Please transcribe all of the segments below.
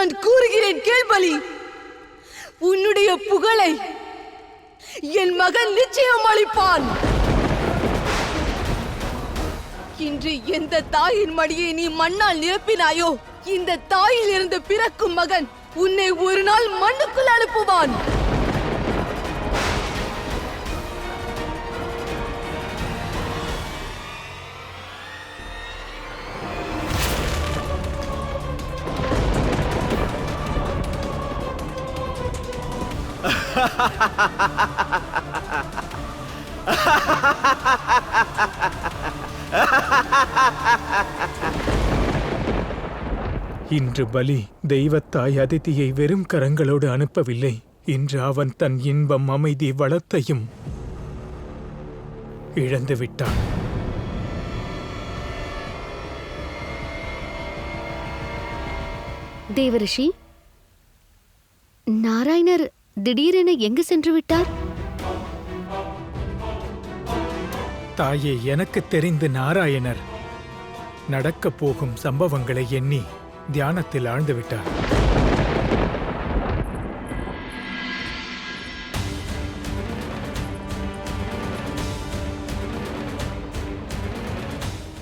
நான் கூறுகிறேன் கேள் பலி. உன்னுடைய புகழை என் மகன் நிச்சயம் அளிப்பான். இன்று எந்த தாயின் மடியை நீ மண்ணால் நிரப்பினாயோ, இந்த தாயில் இருந்து பிறக்கும் மகன் உன்னை ஒரு நாள் மண்ணுக்குள் அனுப்புவான். இன்று பலி தெய்வத்தாய் அதிதியை வெறும் கரங்களோடு அனுப்பவில்லை. இன்று அவன் தன் இன்பம், அமைதி, வளத்தையும் இழந்து விட்டான். தேவரிஷி, நாராயணர் திடீரென எங்கு சென்று விட்டார்? தாயே, எனக்கு தெரிந்து நாராயணர் நடக்கப் போகும் சம்பவங்களை எண்ணி தியானத்தில் ஆழ்ந்து விட்டார்.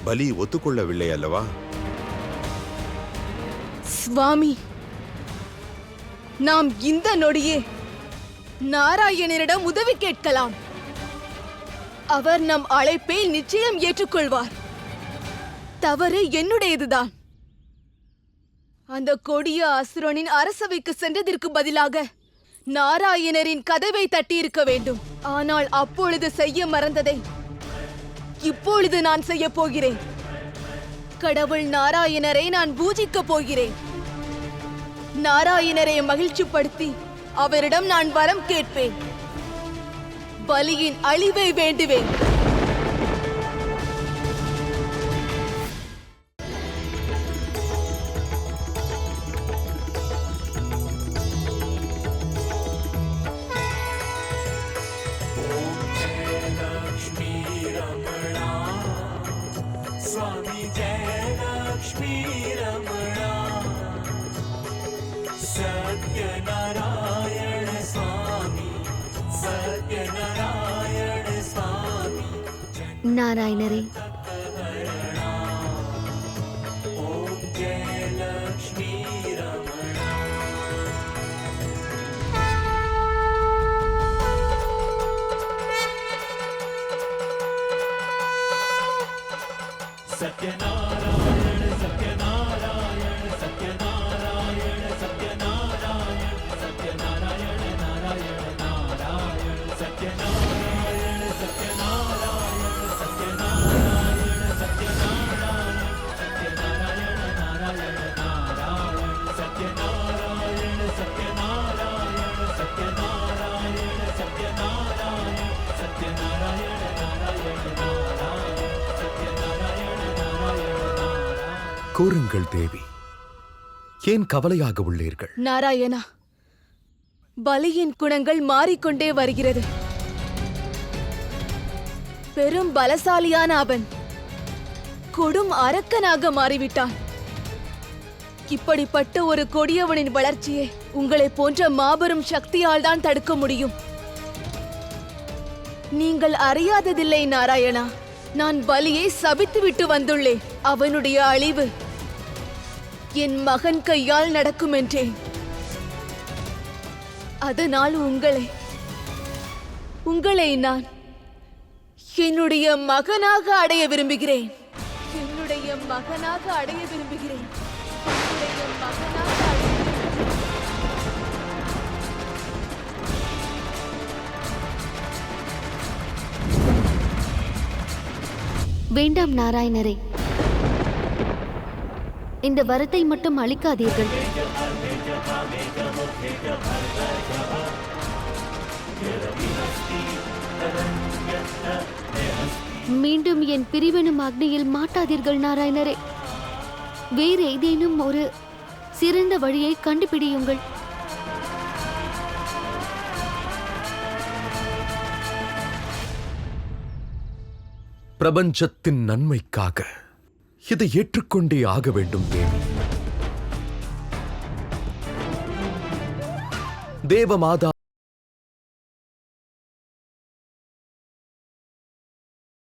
பலி ஒத்துக்கொள்ளவில்லை அல்லவா? சுவாமி, நாம் இந்த நொடியே நாராயணரிடம் உதவி கேட்கலாம். அவர் நம் அழைப்பை நிச்சயம் ஏற்றுக்கொள்வார். தவறு என்னுடையதுதான். அந்த கொடிய அசுரனின் அரசவைக்கு சென்றதற்கு பதிலாக நாராயணரின் கதவை தட்டியிருக்க வேண்டும். ஆனால் அப்பொழுது செய்ய மறந்ததை இப்பொழுது நான் செய்ய போகிறேன். கடவுள் நாராயணரை நான் பூஜிக்கப் போகிறேன். நாராயணரை மகிழ்ச்சிப்படுத்தி அவரிடம் நான் வரம் கேட்பேன். பலியின் அழிவை வேண்டுவேன். நாராயணரே, கூறுங்கள் தேவி, ஏன் கவலையாக உள்ளீர்கள்? நாராயணா, பலியின் குணங்கள் மாறிக்கொண்டே வருகிறது. பெரும் பலசாலியான அவன் கொடும் அரக்கனாக மாறிவிட்டான். இப்படிப்பட்ட ஒரு கொடியவனின் வளர்ச்சியை உங்களை போன்ற மாபெரும் சக்தியால் தான் தடுக்க முடியும். நீங்கள் அறியாததில்லை நாராயணா, நான் பலியை சபித்துவிட்டு வந்துள்ளேன். அவனுடைய அழிவு என் மகன் கையால் நடக்கும் என்றேன். அதனால் உங்களை நான் என்னுடைய மகனாக அடைய விரும்புகிறேன். என்னுடைய மகனாக அடைய விரும்புகிறேன். என்னுடைய மகனாக அடைய வேண்டாம் நாராயணரே, இந்த வரத்தை மட்டும் அளிக்காதீர்கள். மீண்டும் என் பிரிவெனும் அக்னியில் மாட்டாதீர்கள் நாராயணரே. வேறு ஏதேனும் ஒரு சிறந்த வழியை கண்டுபிடியுங்கள். பிரபஞ்சத்தின் நன்மைக்காக இதை ஏற்றுக்கொண்டே ஆக வேண்டும் தேவி. தேவமாதா